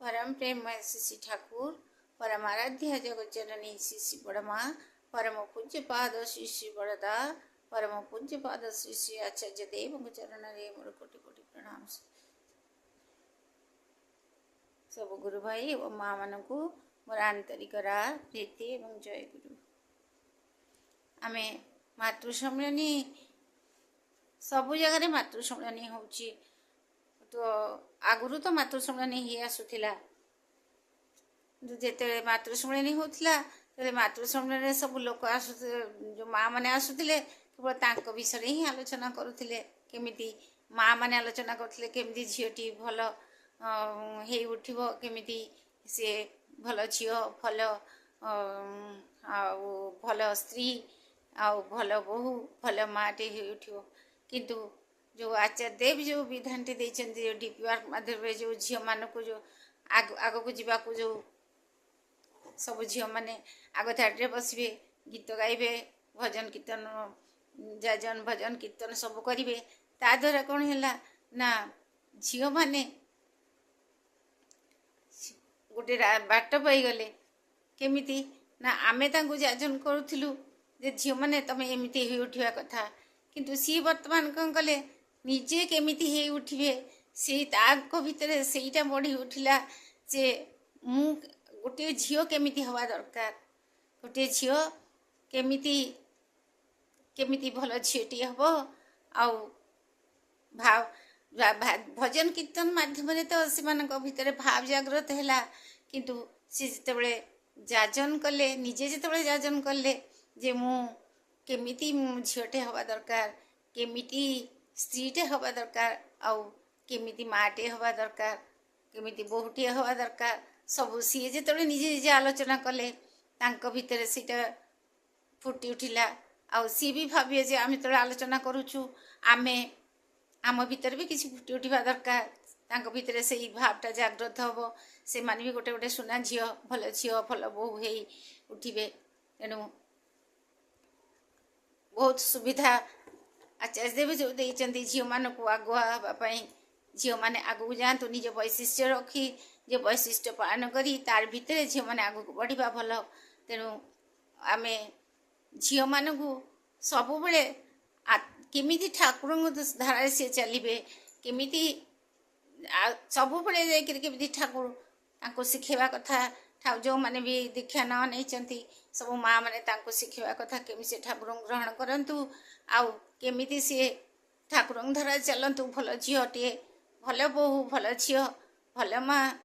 परम प्रेममय श्री ठाकुर परमाराध्य जगज्जननी श्री बड़मा परम पूज्य पाद श्री श्री बड़दा परम पूज्य पाद श्री श्री आचार्य देव चरण रे मोर कोटि कोटि प्रणाम। सब गुरु भाई और माँ मान को मोर आंतरिक प्रीति एवं जय गुरु। आमे मातृसम्मिलनी सबु जगह मातृसम्मिलनी होची तो आगुरु तो मातृसम्मिलनी ही आसुथिला जेते मातृसम्मिलनी होथिला तेरे मातृसम्मिलनी सब लोक आसु जो माँ माने आसुथिले केवल तांको विषय ही आलोचना करुथिले केमिति माँ माने आलोचना करथिले केमिति झियोटी भल हे उठिबो केमिति से भल झियो भल भल स्त्री आउ भल बहु भल माटे हे उठिबो किंतु जो आचार्य देव जो विधान टे देइछन्ति जो डीपीआर माध्यम जो झियो मान को जो आग को जीवा को जो सब झियो माने आग धाड़े बसबे गीत गाइबे भजन कीर्तन जाजन भजन कीर्तन सब करिवे ता द्वारा कौन है ना झियो माने गोटे बाट पाई गले केमिति ना आमे तांको जाजन करूथिलु जे झियो माने तमे एमिति हे उठिवा कथा किंतु सी वर्तमान कौन कले निजे केमिति हे उठिबे से ताको भितरे सेईटा बढ़ी उठिला जे मु गोटे झियो केमिति हवा दरकार गोटे झियो केमिति केमिति भल झियोटी हबो आउ भाव भजन कीर्तन माध्यम तो से भितर भाव जागृत है किंतु सी जिते जाजन कले निजे जिते जाजन कले जे मु केमिति झीटे हवा दरकार केमिति स्त्रीटे हवा दरकार आउ केमिति माटे हवा दरकार केमिति बहुटे हवा दरकार सब सी जिते निजे निजे आलोचना कले तांको भितर सीटा फुटी उठिला आउ सी भी भाविए जे आम जो आलोचना करुचु आमे आम भितर भी किसी फुटी उठा दरकार तांको भितर से भावटा जागृत हम से माने भी गोटे गोटे सुना झियो भल बहु हे उठिबे तेणु बहुत सुविधा आचार्य देव जो देइचंती झियो मान को आगुआ हवाई झियो माने आगू जातु निज वैशिष्ट्य रखी जे वैशिष्ट्य पालन करी तार भितर झियो माने आगू बढ़िबा भल तेणु आमे झियो मान को सबु बेले केमिति ठाकुर धारा से चलिए केमिति सबु बेले जाकर केमिति ठाकुर तांको शिखेवा कथा जो माने भी दीक्षा न नहीं सब माँ माने शिखेवा कथा केमी से ठाकुर ग्रहण करंतु आउ केमिति सी ठाकुर धारा चलतु भल झीटे भल बहु भल झील भल माँ